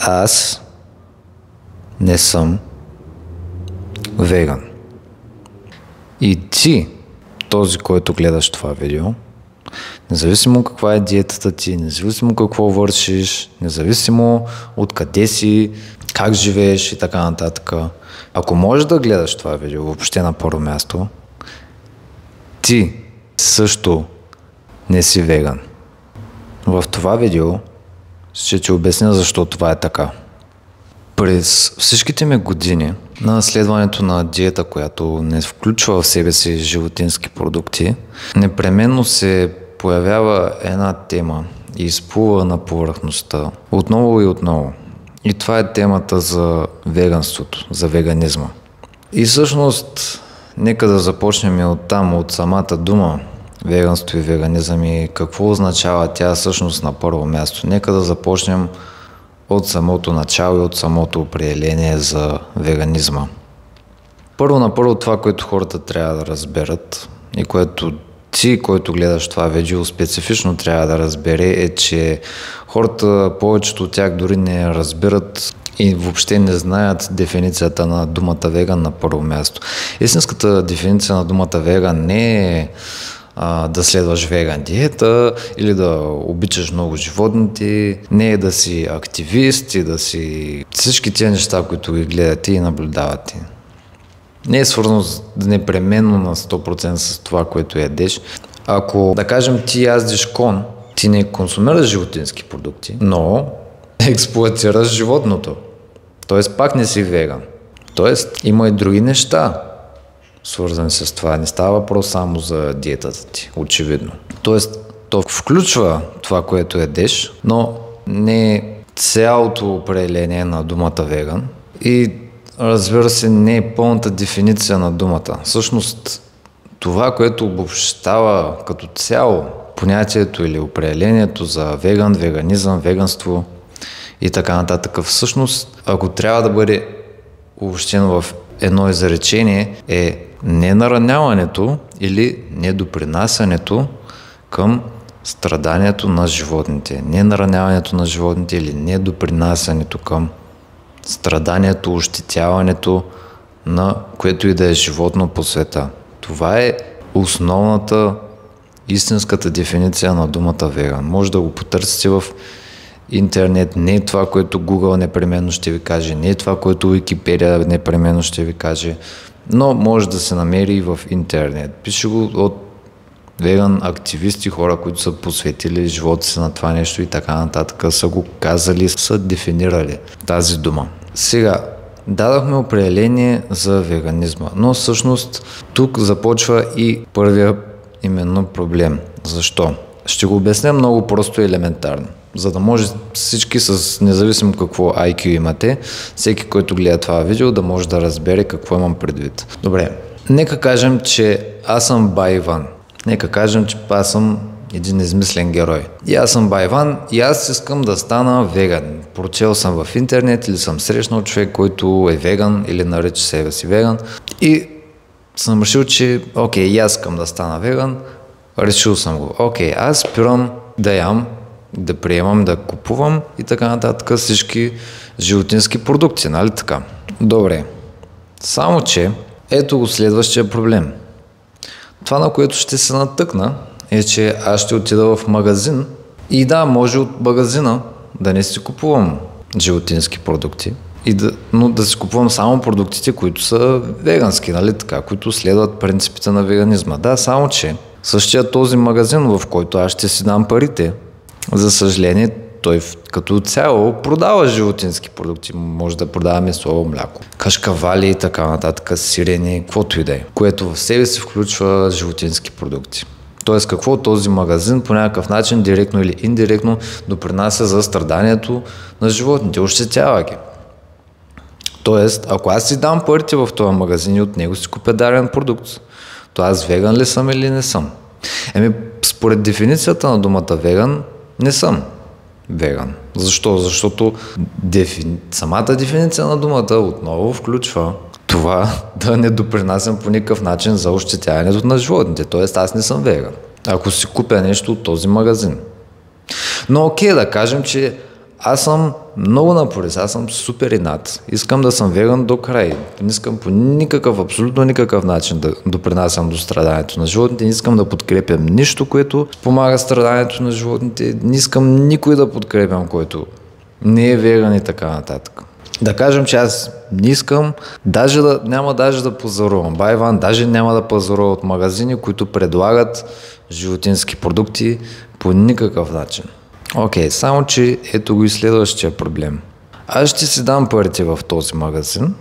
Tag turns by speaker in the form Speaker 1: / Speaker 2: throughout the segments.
Speaker 1: аз не съм веган. И ти, този, който гледаш това видео, независимо каква е диетата ти, независимо какво вършиш, независимо откъде си, как живееш и така нататък, ако можеш да гледаш това видео въобще на първо място, ти също не си веган. В това видео ще ти обясня защо това е така. През всичките ми години на следването на диета, която не включва в себе си животински продукти, непременно се появява една тема и изплува на повърхността отново и отново. И това е темата за веганството, за веганизма. И всъщност, нека да започнем и оттам, от самата дума веганство и веганизъм и какво означава тя всъщност на първо място. Нека да започнем от самото начало и от самото определение за веганизма. Първо това, което хората трябва да разберат и което ти, който гледаш това видео, специфично трябва да разбере, е, че хората, повечето от тях дори не разбират и въобще не знаят дефиницията на думата веган на първо място. Истинската дефиниция на думата веган не е да следваш веган диета или да обичаш много животните, не е да си активист и да си всички тия неща, които ги гледате и наблюдавате. Не е свързано непременно на 100% с това, което ядеш. Ако, да кажем, ти яздиш кон, ти не консумираш животински продукти, но експлоатираш животното. Тоест пак не си веган. Тоест има и други неща, свързани с това. Не става въпрос само за диетата ти, очевидно. Тоест, то включва това, което ядеш, но не е цялото определение на думата веган и разбира се, не е пълната дефиниция на думата. Всъщност, това, което обобщава като цяло понятието или определението за веган, веганизъм, веганство и така нататък, всъщност, ако трябва да бъде обобщено в едно изречение, е ненараняването или недопринасянето към страданието на животните. Ненараняването на животните или недопринасянето към страданието, ощетяването на което и да е животно по света. Това е основната, истинската дефиниция на думата веган. Може да го потърсите в интернет, не е това, което Google непременно ще ви каже, не е това, което Wikipedia непременно ще ви каже, но може да се намери и в интернет. Пише го от веган активисти, хора, които са посветили живота си на това нещо и така нататък, са го казали, са дефинирали тази дума. Сега, дадохме определение за веганизма, но всъщност тук започва и първия именно проблем. Защо? Ще го обясня много просто и елементарно, за да може всички с независимо какво IQ имате, всеки, който гледа това видео, да може да разбере какво имам предвид. Добре, нека кажем, че аз съм Байван. Нека кажем, че аз съм един измислен герой. И аз съм Байван и аз искам да стана веган. Прочел съм в интернет или съм срещнал човек, който е веган или нарича себе си веган. И съм решил, че окей, и аз искам да стана веган. Решил съм го. Окей, аз спирам да ям, да приемам, да купувам и така нататък всички животински продукти, нали така? Добре. Само че, ето го следващия проблем. Това, на което ще се натъкна, е, че аз ще отида в магазин и да, може от магазина да не си купувам животински продукти, но да си купувам само продуктите, които са вегански, нали така, които следват принципите на веганизма. Да, само че същия този магазин, в който аз ще си дам парите, за съжаление, той като цяло продава животински продукти. Може да продава месо, мляко, кашкавали и така нататък, сирене, каквото и да е, което в себе си включва животински продукти. Тоест какво този магазин по някакъв начин, директно или индиректно, допринася за страданието на животните, ощетява ги. Тоест, ако аз си дам парите в този магазин и от него си купя даден продукт, то аз веган ли съм или не съм? Според дефиницията на думата веган, не съм веган. Защо? Защото самата дефиниция на думата отново включва това да не допринасям по никакъв начин за ощетяването на животните. Тоест аз не съм веган, ако си купя нещо от този магазин. Но окей, да кажем, че аз съм много напорист, аз съм супер инат. Искам да съм веган до край. Не искам по никакъв, абсолютно никакъв начин да допринасям до страданието на животните. Не искам да подкрепям нищо, което помага страданието на животните. Не искам никой да подкрепям, който не е веган и така нататък. Да кажем, че аз не искам, няма даже да пазарувам. Байван даже няма да пазарува от магазини, които предлагат животински продукти по никакъв начин. Окей, само че ето го и следващия проблем. Аз ще си дам парите в този магазин,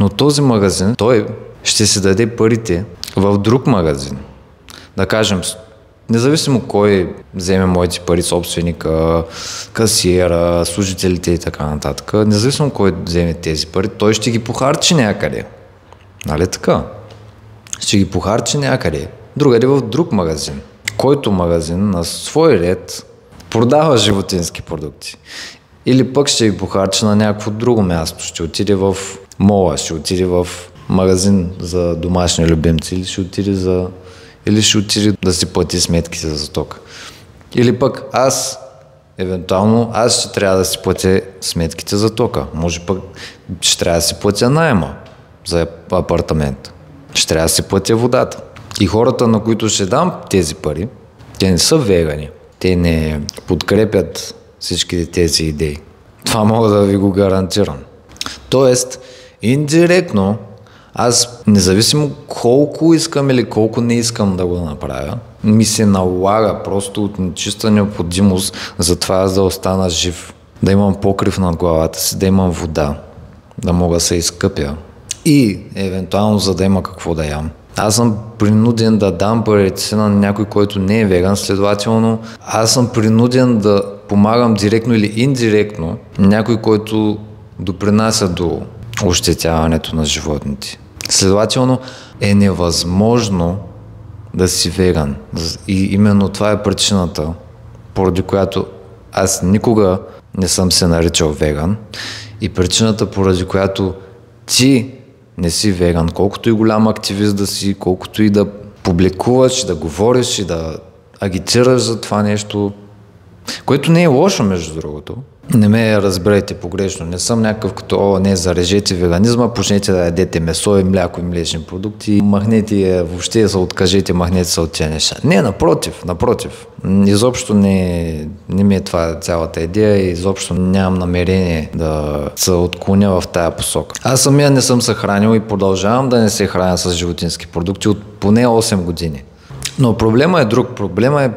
Speaker 1: но този магазин, той ще си даде парите в друг магазин. Да кажем, независимо кой вземе моите пари, собственика, касиера, служителите и така нататък, независимо кой вземе тези пари, той ще ги похарчи някъде. Нали така? Ще ги похарчи някъде, другаде в друг магазин. Който магазин на свой ред продава животински продукти. Или пък ще ги похарчи на някакво друго място. Ще отиде в мола, ще отиде в магазин за домашни любимци, или ще отиде да си плати сметките за тока. Или пък евентуално аз ще трябва да си платя сметките за тока. Може пък ще трябва да си платя наема за апартамент. Ще трябва да си платя водата. И хората, на които ще дам тези пари, те не са вегани. Те не подкрепят всички тези идеи. Това мога да ви го гарантирам. Тоест, индиректно, аз независимо колко искам или колко не искам да го направя, ми се налага просто от чиста необходимост за това аз да остана жив, да имам покрив над главата си, да имам вода, да мога да се изкъпя и евентуално за да има какво да ям. Аз съм принуден да дам парите си на някой, който не е веган, следователно аз съм принуден да помагам директно или индиректно някой, който допринася до ощетяването на животните. Следователно е невъзможно да си веган. И именно това е причината, поради която аз никога не съм се наричал веган и причината, поради която ти не си веган, колкото и голям активист да си, колкото и да публикуваш, да говориш и да агитираш за това нещо, което не е лошо, между другото. Не ме разберете погрешно, не съм някакъв като не зарежете веганизма, почнете да ядете месо и мляко и млечни продукти, махнете въобще се откажете, махнете се от тези неща. Не, напротив. Изобщо не ми е това цялата идея и изобщо нямам намерение да се отклоня в тая посока. Аз самия не съм се хранил и продължавам да не се храня с животински продукти от поне 8 години. Но проблема е друг. Проблема е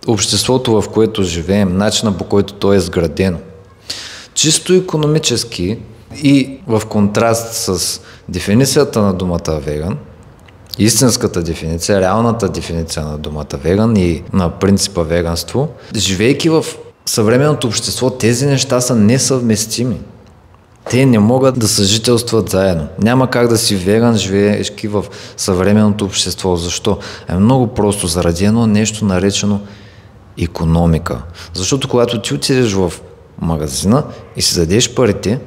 Speaker 1: обществото, в което живеем, начина по който то е изградено. Чисто икономически и в контраст с дефиницията на думата веган, истинската дефиниция, реалната дефиниция на думата веган и на принципа веганство, живейки в съвременното общество, тези неща са несъвместими. Те не могат да съжителстват заедно. Няма как да си веган, живеещи в съвременното общество. Защо? Много просто, заради едно нещо наречено икономика. Защото когато ти отидеш в магазина и си дадеш парите,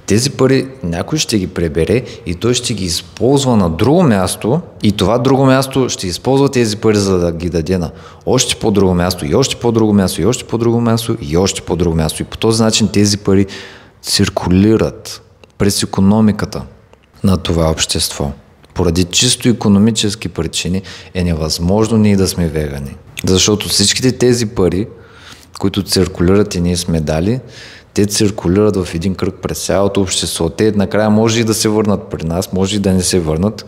Speaker 1: тези пари някой ще ги пребере и той ще ги използва на друго място и това друго място ще използва тези пари, за да ги даде на още по-друго място и още по-друго място и още по-друго място и още по-друго място. И по този начин тези пари циркулират през икономиката на това общество. Поради чисто икономически причини е невъзможно ние да сме вегани. Защото всичките тези пари, които циркулират и ние сме дали, те циркулират в един кръг през цялото общество. Те накрая може и да се върнат при нас, може и да не се върнат,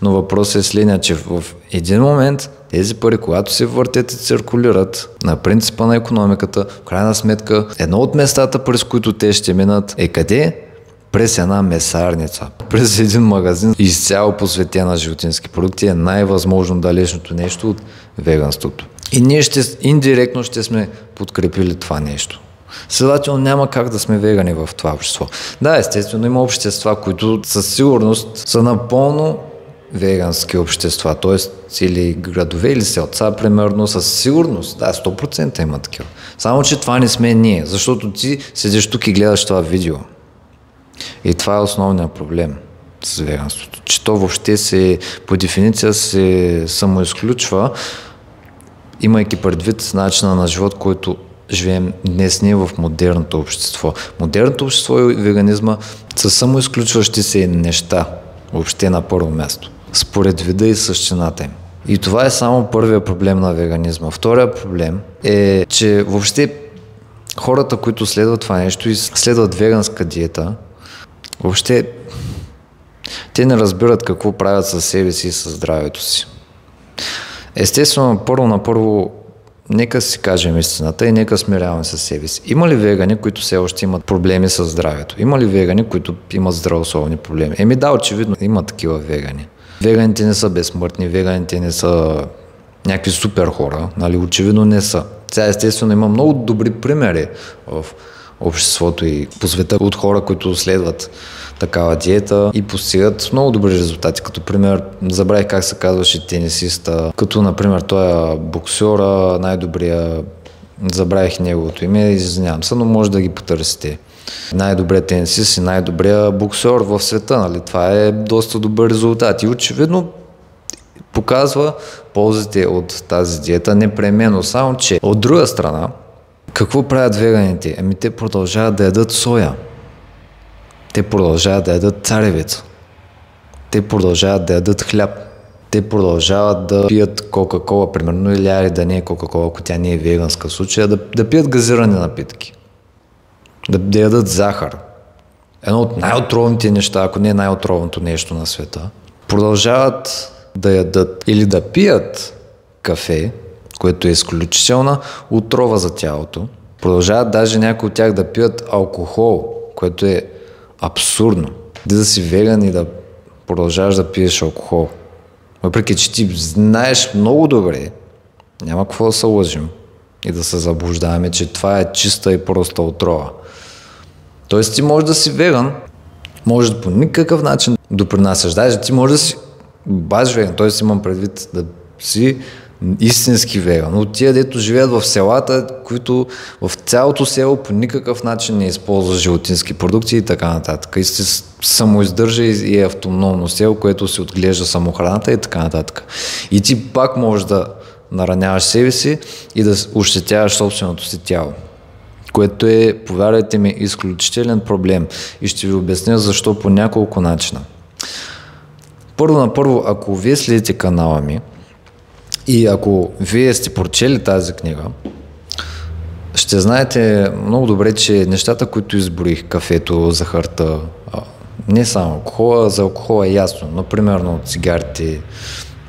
Speaker 1: но въпросът е следния, че в един момент тези пари, когато се въртят и циркулират на принципа на икономиката, в крайна сметка едно от местата, през които те ще минат е къде? През една месарница, през един магазин, изцяло посветен на животински продукти, е най-възможно далечното нещо от веганството. И ние индиректно ще сме подкрепили това нещо. Следователно няма как да сме вегани в това общество. Да, естествено има общества, които със сигурност са напълно вегански общества, т.е. цели градове или селца, примерно, със сигурност, да, 100% има такива. Само, че това не сме ние, защото ти седиш тук и гледаш това видео. И това е основният проблем с веганството, че то въобще по дефиниция се самоизключва, имайки предвид начина на живот, който живеем днес ние в модерното общество. Модерното общество и веганизма са самоизключващи се неща, въобще на първо място, според вида и същината им. И това е само първия проблем на веганизма. Втория проблем е, че въобще хората, които следват това нещо и следват веганска диета, въобще те не разбират какво правят със себе си и със здравето си. Естествено, първо, нека си кажем истината и нека сме реални със себе си. Има ли вегани, които все още имат проблеми със здравето? Има ли вегани, които имат здравословни проблеми? Да, очевидно има такива вегани. Веганите не са безсмъртни, веганите не са някакви супер хора, нали? Очевидно не са. Сега естествено има много добри примери в обществото и по света от хора, които следват такава диета и постигат много добри резултати. Като пример, забравих как се казваше тенисиста, като например той е боксера, най-добрия, забравих неговото име, извинявам се, но може да ги потърсите. Най-добрият тенисист и най-добрият боксер в света, нали? Това е доста добър резултат и очевидно показва ползите от тази диета непременно, само че от друга страна, какво правят веганите? Те продължават да ядат соя. Те продължават да ядат царевица. Те продължават да ядат хляб. Те продължават да пият кока-кола, примерно, или да не е кока-кола, ако тя не е веганска случая, да пият газирани напитки. Да ядат захар. Едно от най-отровните неща, ако не е най-отровното нещо на света. Продължават да ядат или да пият кафе, което е изключителна отрова за тялото. Продължават даже някои от тях да пият алкохол, което е абсурдно. Да си веган и да продължаваш да пиеш алкохол. Въпреки че ти знаеш много добре, няма какво да се лъжим и да се заблуждаваме, че това е чиста и проста отрова. Тоест ти можеш да си веган, може по никакъв начин допринасяш. Даже ти можеш да си баш веган, т.е. имам предвид да си истински веган. От тия, дето живеят в селата, които в цялото село по никакъв начин не използват животински продукти и така нататък. И се самоиздържа и е автономно село, което се отглежда самохраната и така нататък. И ти пак можеш да нараняваш себе си и да ощетяваш собственото си тяло. Което е, повярвайте ми, изключителен проблем. И ще ви обясня защо по няколко начина. Първо, ако вие следите канала ми и ако вие сте прочели тази книга, ще знаете много добре, че нещата, които изброих, кафето, захарта, не само алкохола, за алкохола е ясно, но примерно цигарите,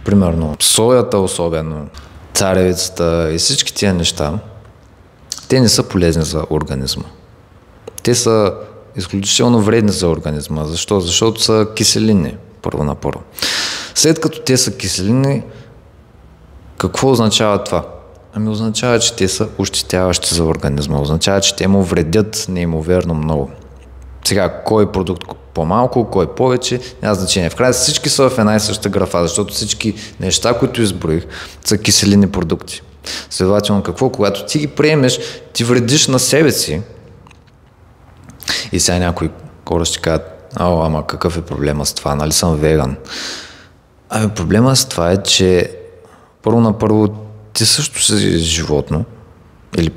Speaker 1: примерно соята особено, царевицата и всички тия неща, те не са полезни за организма. Те са изключително вредни за организма. Защо? Защото са киселини, първо. След като те са киселини, какво означава това? Означава, че те са ощетяващи за организма. Означава, че те му вредят неимоверно много. Сега, кой продукт по-малко, кой повече, няма значение. В края всички са в една и съща графа, защото всички неща, които изброих, са киселини продукти. Следователно, когато ти ги приемеш, ти вредиш на себе си. И сега някои хора ще кажат, ама какъв е проблема с това, нали съм веган? Проблема с това е, че първо ти също си животно, или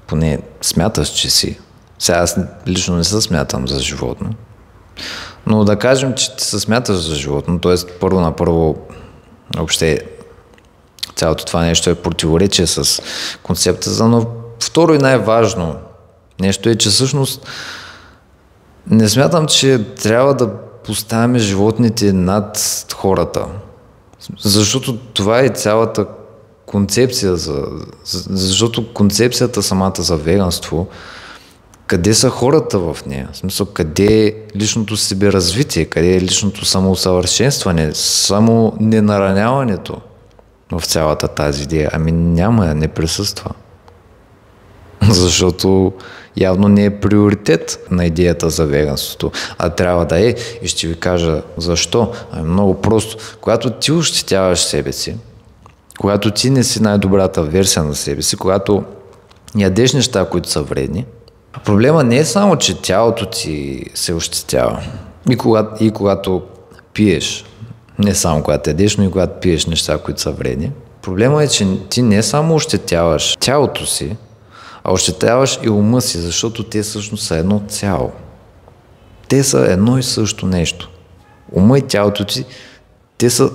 Speaker 1: поне смяташ, че си. Сега аз лично не се смятам за животно, но да кажем, че ти се смяташ за животно, т.е. първо въобще цялото това нещо е противоречие с концепта, но второ и най-важно нещо е, че всъщност не смятам, че трябва да поставяме животните над хората, защото това е цялата концепция, защото концепцията самата за веганство, къде са хората в нея? В смисъл, къде е личното себе развитие, къде е личното самоусъвършенстване, само ненараняването в цялата тази идея? Няма, не присъства. Защото явно не е приоритет на идеята за веганството, а трябва да е. И ще ви кажа защо. Много просто. Когато ти ощетяваш себе си, когато ти не си най-добрата версия на себе си, когато ядеш неща, които са вредни, проблема не е само, че тялото ти се ощетява. И когато пиеш, не само когато ядеш, но и когато пиеш неща, които са вредни. Проблема е, че ти не само ощетяваш тялото си, а ощетяваш и ума си, защото те всъщност са едно цяло. Те са едно и също нещо. Ума и тялото ти, те са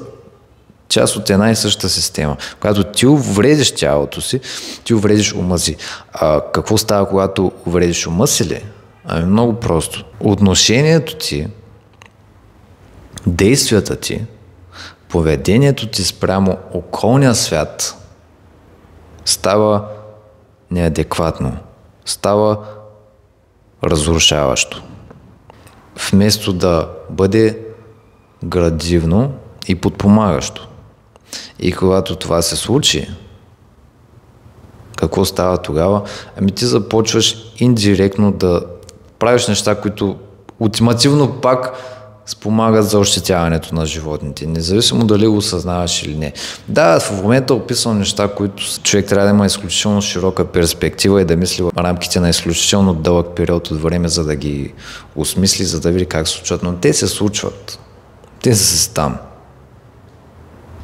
Speaker 1: част от една и съща система. Когато ти увредиш тялото си, ти увредиш ума си. А какво става, когато увредиш ума си ли? Ами много просто. Отношението ти, действията ти, поведението ти спрямо околния свят става неадекватно, става разрушаващо. Вместо да бъде градивно и подпомагащо. И когато това се случи, какво става тогава? Ами ти започваш индиректно да правиш неща, които ултимативно пак спомагат за ощетяването на животните, независимо дали го осъзнаваш или не. Да, в момента описвам неща, които човек трябва да има изключително широка перспектива и да мисли в рамките на изключително дълъг период от време, за да ги осмисли, за да види как се случват, но те се случват. Те са си там.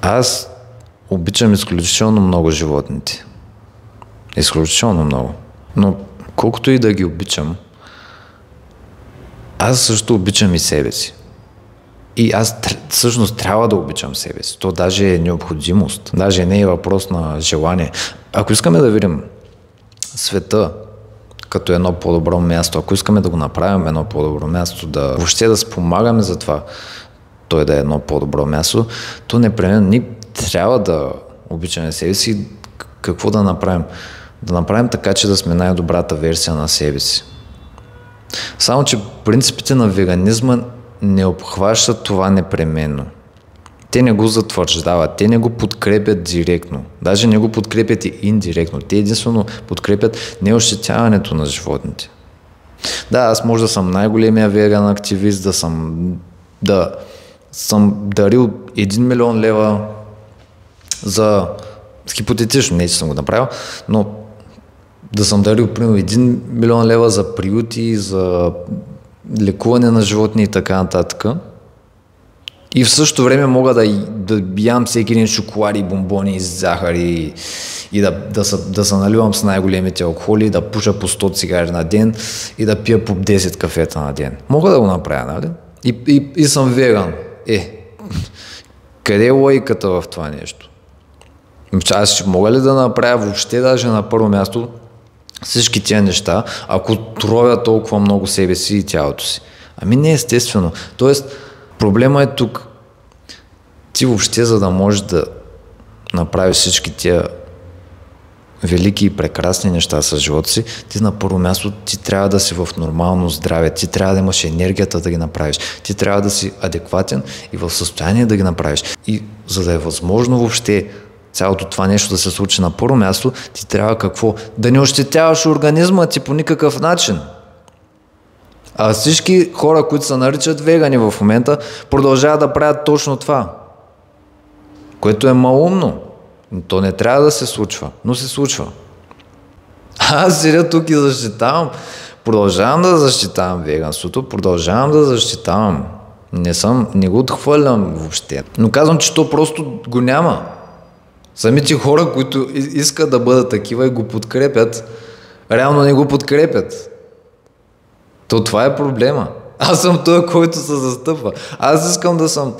Speaker 1: Аз обичам изключително много животните. Изключително много. Но колкото и да ги обичам, аз също обичам и себе си. И аз всъщност трябва да обичам себе си. То даже е необходимост. Даже не е въпрос на желание. Ако искаме да видим света като едно по-добро място, ако искаме да го направим едно по-добро място, да въобще да спомагаме за това той да е едно по-добро място, то непременно ние трябва да обичаме себе си. Какво да направим? Да направим така, че да сме най-добрата версия на себе си. Само че принципите на веганизма не обхващат това непременно. Те не го затвърждават, те не го подкрепят директно. Даже не го подкрепят и индиректно. Те единствено подкрепят неощетяването на животните. Да, аз може да съм най-големия веган активист, да съм дарил 1 милион лева за хипотетично, не че съм го направил, но да съм дарил примерно 1 милион лева за приюти, за лекуване на животни и така нататък. И в същото време мога да ям всеки ден шоколади, бомбони, захари и да се наливам с най-големите алкохоли, да пуша по 100 цигари на ден и да пия по 10 кафета на ден. Мога да го направя, нали? И съм веган. Къде е логиката в това нещо? Аз ще мога ли да направя въобще даже на първо място всички тия неща, ако тровя толкова много себе си и тялото си? Ами не, естествено. Тоест, проблема е тук. Ти въобще, за да можеш да направиш всички тия велики и прекрасни неща с живота си, ти на първо място ти трябва да си в нормално здраве, ти трябва да имаш енергията да ги направиш, ти трябва да си адекватен и в състояние да ги направиш. И за да е възможно въобще цялото това нещо да се случи на първо място, ти трябва какво? Да не ощетяваш организма ти по никакъв начин. А всички хора, които се наричат вегани в момента, продължават да правят точно това. Което е малумно. То не трябва да се случва, но се случва. Аз седя тук и защитавам. Продължавам да защитавам веганството, продължавам да защитавам. Не го отхвърлям въобще. Но казвам, че то просто го няма. Самите хора, които искат да бъдат такива и го подкрепят, реално не го подкрепят. Това е проблема. Аз съм той, който се застъпва. Аз искам да съм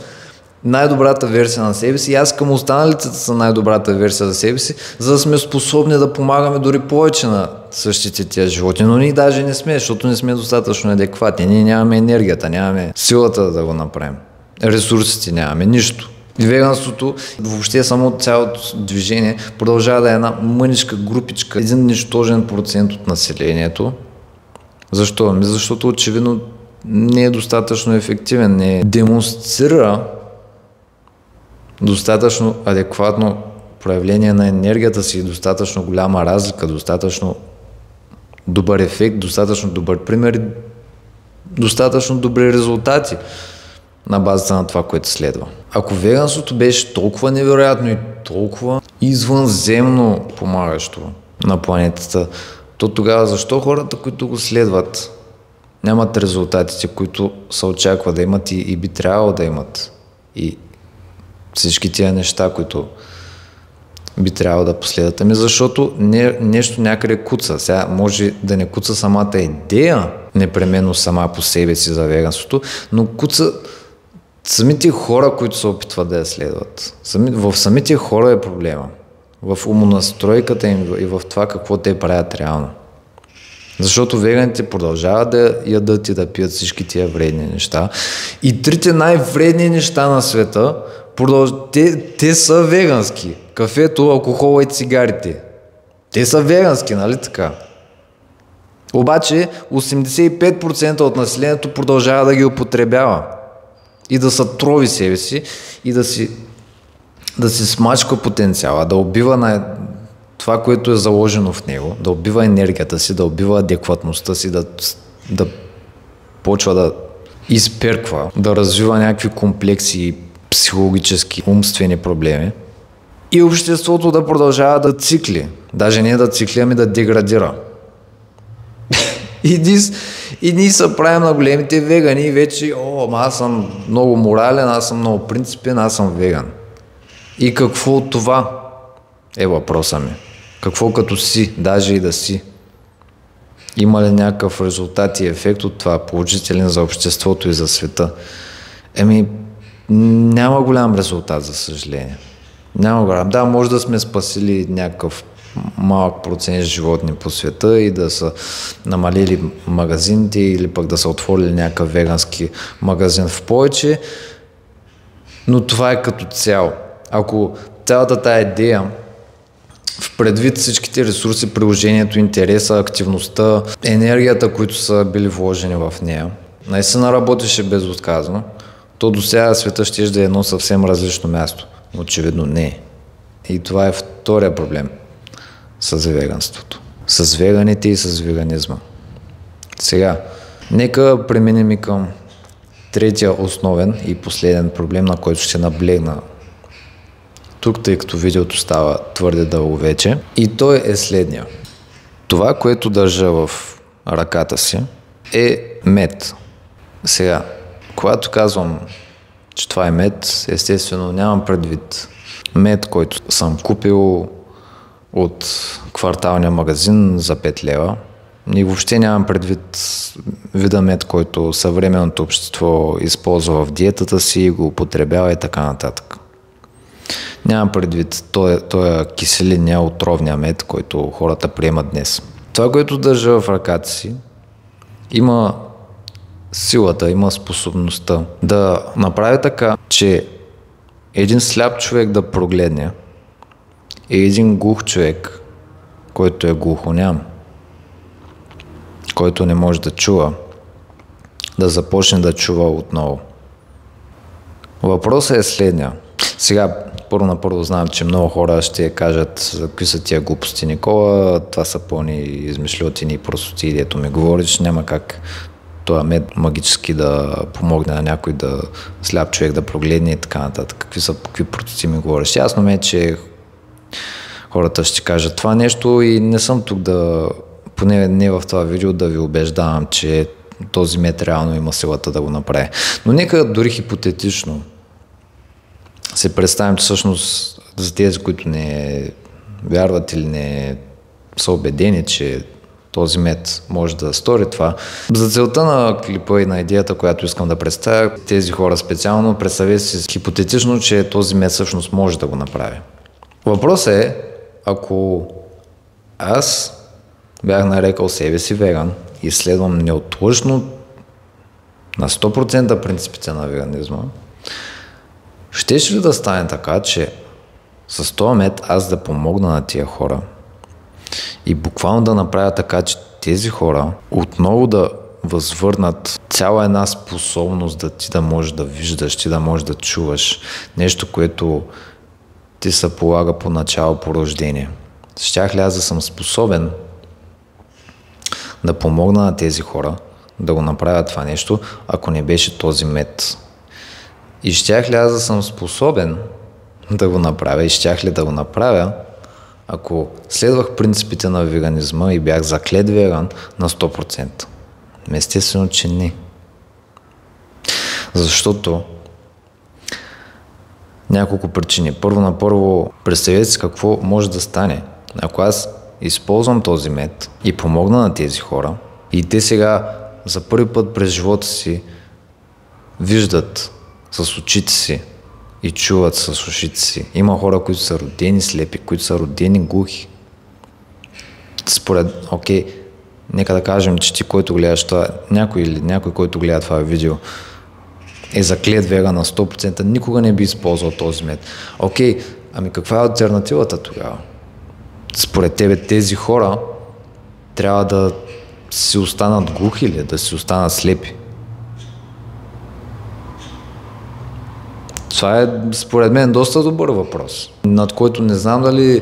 Speaker 1: най-добрата версия на себе си и аз искам останалите да са най-добрата версия за себе си, за да сме способни да помагаме дори повече на същите тия животни. Но ние даже не сме, защото не сме достатъчно адекватни. Ние нямаме енергията, нямаме силата да го направим. Ресурсите нямаме, нищо. И веганството, въобще само цялото движение продължава да е една мъничка групичка, един нищожен процент от населението. Защо? Защото очевидно не е достатъчно ефективен, не демонстрира достатъчно адекватно проявление на енергията си, достатъчно голяма разлика, достатъчно добър ефект, достатъчно добър пример, достатъчно добри резултати на базата на това, което следва. Ако веганството беше толкова невероятно и толкова извънземно помагащо на планетата, то тогава защо хората, които го следват, нямат резултатите, които се очаква да имат и би трябвало да имат? И всички тия неща, които би трябвало да последват? Защото нещо някъде куца. Сега може да не куца самата идея, непременно сама по себе си за веганството, но куца самите хора, които се опитват да я следват. В самите хора е проблема. В умонастройката им и в това какво те правят реално. Защото веганите продължават да ядат и да пият всички тия вредни неща. И трите най-вредни неща на света, те са вегански. Кафето, алкохола и цигарите. Те са вегански, нали така? Обаче 85% от населението продължава да ги употребява. И да се трови себе си и да си смачка потенциала, да убива това, което е заложено в него, да убива енергията си, да убива адекватността си, да почва да изперква, да развива някакви комплекси, психологически, умствени проблеми. И обществото да продължава да цикли. Даже не да цикли, ами да деградира. И ние се правим на големите вегани и вече, аз съм много морален, аз съм много принципен, аз съм веган. И какво от това е въпроса ми? Какво като си, даже и да си? Има ли някакъв резултат и ефект от това, положителен за обществото и за света? Няма голям резултат, за съжаление. Няма голям. Да, може да сме спасили някакъв малък процент животни по света и да са намалили магазините или пък да са отворили някакъв вегански магазин в повече, но това е като цяло. Ако цялата тая идея в предвид всичките ресурси, приложението, интереса, активността, енергията, които са били вложени в нея, наистина работеше безотказно, то до сега света ще да е едно съвсем различно място. Очевидно не е. И това е втория проблем с веганството. С веганите и с веганизма. Сега, нека преминем и към третия основен и последен проблем, на който ще наблегна тук, тъй като видеото става твърде дълго вече. И той е следния. Това, което държа в ръката си, е мед. Сега, когато казвам, че това е мед, естествено нямам предвид мед, който съм купил от кварталния магазин за 5 лева. И въобще нямам предвид вида мед, който съвременното общество използва в диетата си, го употребява и така нататък. Нямам предвид този киселиния, отровния мед, който хората приемат днес. Това, което държа в ръката си, има силата, има способността да направи така, че един сляп човек да прогледне и един глух човек, който е глухоням, който не може да чува, да започне да чува отново. Въпросът е следния. Сега, първо знам, че много хора ще кажат какви са тия глупости, Никола, това са пълни измишлютини и простоти, дето ми говориш, няма как това мед магически да помогне на някой да сляп човек да прогледне и така нататък. Какви простоти ми говориш? Ясно ме, че хората ще кажат това нещо и не съм тук поне не в това видео, да ви убеждавам, че този мед реално има силата да го направи. Но нека дори хипотетично се представим, че всъщност за тези, които не вярват или не са убедени, че този мед може да стори това. За целта на клипа и на идеята, която искам да представя, тези хора специално, представете си хипотетично, че този мед всъщност може да го направи. Въпросът е, ако аз бях нарекал себе си веган и следвам неотлъжно на 100% принципите на веганизма, щеше ли да стане така, че с този мед аз да помогна на тия хора и буквално да направя така, че тези хора отново да възвърнат цяла една способност да ти да можеш да виждаш, ти да можеш да чуваш нещо, което ти се полага по начало по рождение. Щях ли аз да съм способен да помогна на тези хора да го направят това нещо, ако не беше този мед? И щях ли аз да съм способен да го направя и щях ли да го направя, ако следвах принципите на веганизма и бях заклет веган на 100%? Естествено, че не. Защото няколко причини. Първо, представете си какво може да стане. Ако аз използвам този мед и помогна на тези хора и те сега за първи път през живота си виждат с очите си и чуват с ушите си. Има хора, които са родени слепи, които са родени глухи. Нека да кажем, че ти, който гледаш това, някой, който гледа това видео, е заклет веган на 100%, никога не би използвал този мед. Ами каква е алтернативата тогава? Според тебе тези хора трябва да си останат глухи или да си останат слепи? Това е според мен доста добър въпрос, над който не знам дали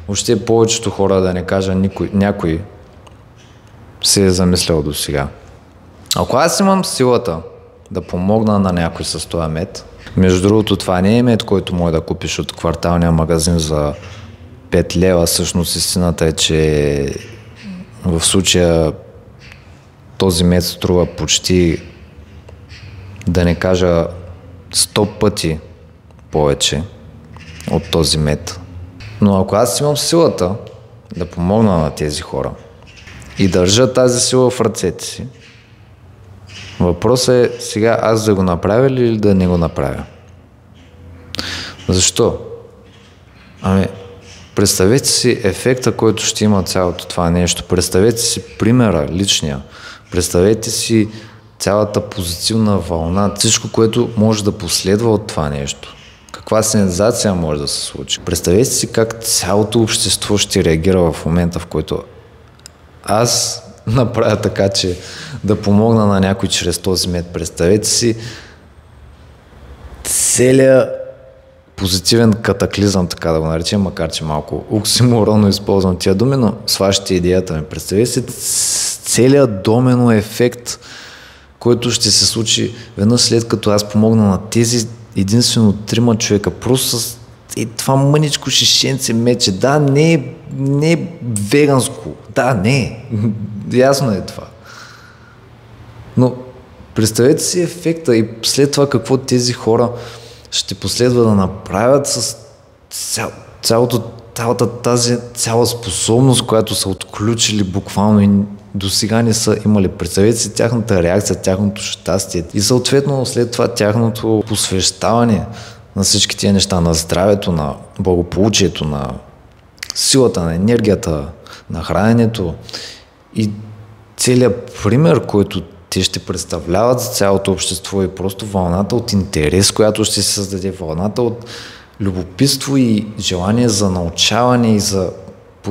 Speaker 1: въобще повечето хора, да не кажа някой, се е замислял до сега. Ако аз имам силата да помогна на някой с този мед, между другото това не е мед, който може да купиш от кварталния магазин за 5 лева, всъщност истината е, че в случая този мед струва почти, да не кажа 100 пъти повече от този мед. Но ако аз имам силата да помогна на тези хора и държа тази сила в ръцете си, въпросът е сега аз да го направя или да не го направя. Защо? Представете си ефекта, който ще има цялото това нещо. Представете си примера, личния. Представете си цялата позитивна вълна, всичко, което може да последва от това нещо. Каква сензация може да се случи. Представете си как цялото общество ще реагира в момента, в който аз направя така, че да помогна на някой чрез този мед. Представете си целият позитивен катаклизъм, така да го наречем, макар че малко оксиморонно използвам тия думи, но сващате идеята ми. Представете си целият домино ефект, който ще се случи веднъж след като аз помогна на тези единствено 3 човека, просто с това мъничко шишенце мече. Да, не е веганско. Да, не е. Ясно е това. Но представете си ефекта и след това какво тези хора ще последва да направят с цялата тази цяла способност, която са отключили буквално и до сега не са имали. Представете си тяхната реакция, тяхното щастие и съответно след това тяхното посвещаване на всички тия неща, на здравето, на благополучието, на силата, на енергията, на храненето и целият пример, който те ще представляват за цялото общество и просто вълната от интерес, която ще се създаде, вълната от любопитство и желание за научаване и за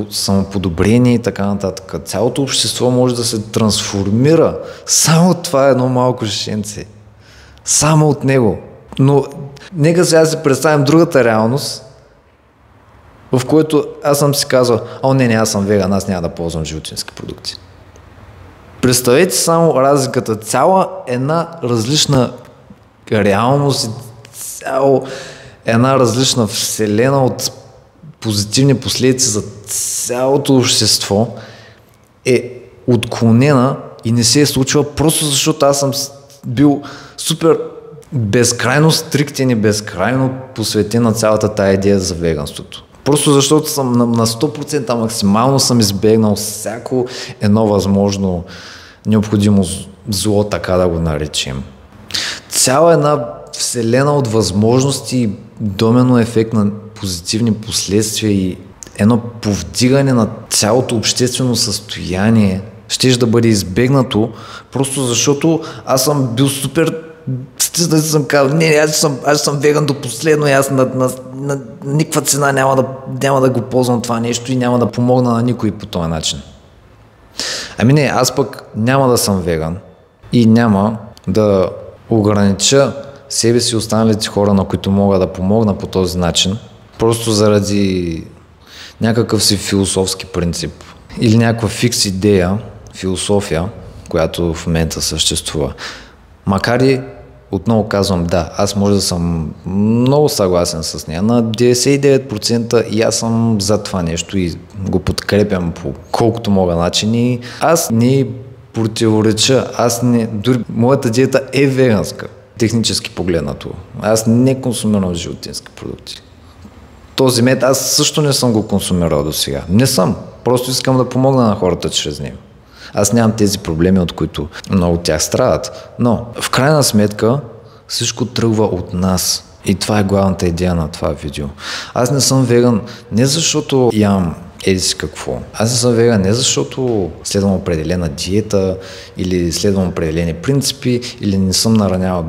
Speaker 1: самоподобрение и така нататък. Цялото общество може да се трансформира само от това едно малко шишенце. Само от него. Но нека сега си представим другата реалност, в което аз съм си казал, не, аз съм веган, аз няма да ползвам животински продукти. Представете само разликата. Цяла една различна реалност и една различна вселена от позитивни последици за цялото общество е отклонена и не се е случила просто защото аз съм бил супер безкрайно стриктен и безкрайно посветен на цялата тая идея за веганството. Просто защото съм на 100% максимално съм избегнал всяко едно възможно необходимо зло, така да го наречем. Цяла една вселена от възможности и домено ефект на позитивни последствия и едно повдигане на цялото обществено състояние щеше да бъде избегнато, просто защото аз съм бил супер стиснат, съм казал, аз съм веган до последно и аз на никаква цена няма да го ползвам това нещо и няма да помогна на никой по този начин. Аз пък няма да съм веган и няма да огранича себе си и останалите хора, на които мога да помогна по този начин, просто заради някакъв си философски принцип или някаква фикс идея, философия, която в момента съществува. Макар и, отново казвам, да, аз може да съм много съгласен с нея, на 99% и аз съм за това нещо и го подкрепям по колкото мога начини. Аз не противореча, дори моята диета е веганска. технически погледнато. Аз не консумирам животински продукти. Този мед аз също не съм го консумирал до сега. Не съм. Просто искам да помогна на хората чрез него. Аз нямам тези проблеми, от които много от тях страдат. Но в крайна сметка всичко тръгва от нас. И това е главната идея на това видео. Аз не съм веган не защото ям еди си какво. Аз не съм веган не защото следвам определена диета или следвам определени принципи или не съм наранявал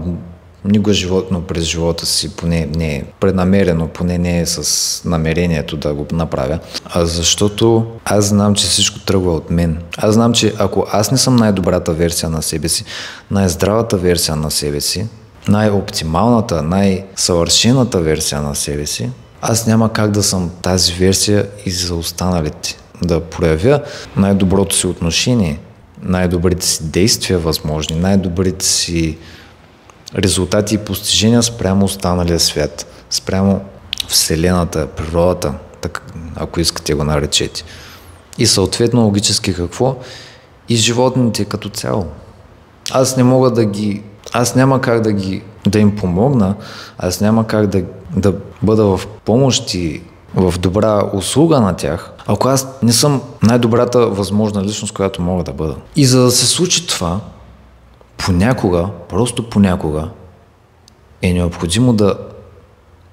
Speaker 1: никога животно през живота си, поне не е преднамерено, поне не е с намерението да го направя, а защото аз знам, че всичко тръгва от мен. Аз знам, че ако аз не съм най-добрата версия на себе си, най-здравата версия на себе си, най-оптималната, най-съвършената версия на себе си, аз няма как да съм тази версия и за останалите. Да проявя най-доброто си отношение, най-добрите си действия възможни, най-добрите си резултати и постижения спрямо останалия свят, спрямо Вселената, природата, ако искате го наречете. И съответно логически какво? И животните като цяло. Аз няма как да им помогна, аз няма как да бъда в помощ и в добра услуга на тях, ако аз не съм най-добрата възможна личност, която мога да бъда. И за да се случи това, понякога, просто понякога, е необходимо да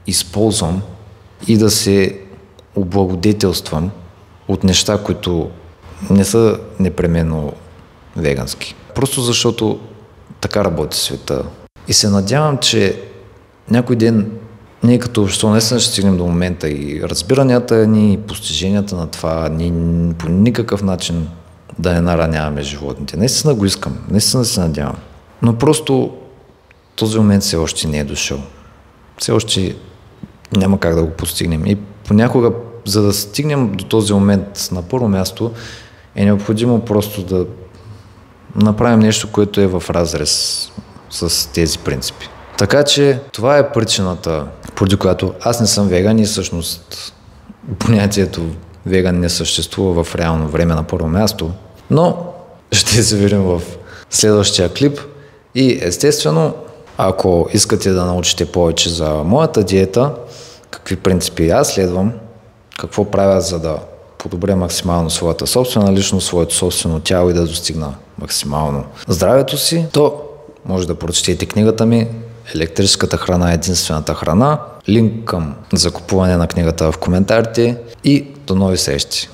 Speaker 1: използвам и да се облагодетелствам от неща, които не са непременно вегански. Просто защото така работи света. И се надявам, че някой ден ние като общество наистина ще стигнем до момента и разбиранията ни, и постиженията на това, ни по никакъв начин да не нараняваме животните. Наистина го искам, наистина се надявам. Но просто този момент все още не е дошъл. Все още няма как да го постигнем. И понякога, за да стигнем до този момент на първо място, е необходимо просто да направим нещо, което е в разрез с тези принципи. Така че това е причината, поради която аз не съм веган и всъщност понятието веган не съществува в реално време на първо място. Но ще се видим в следващия клип и естествено, ако искате да научите повече за моята диета, какви принципи аз следвам, какво правя за да подобря максимално своята собствена личност, своето собствено тяло и да достигна максимално здравето си, то може да прочетете книгата ми "Електрическата храна е единствената храна". Линк към закупуване на книгата в коментарите и до нови срещи!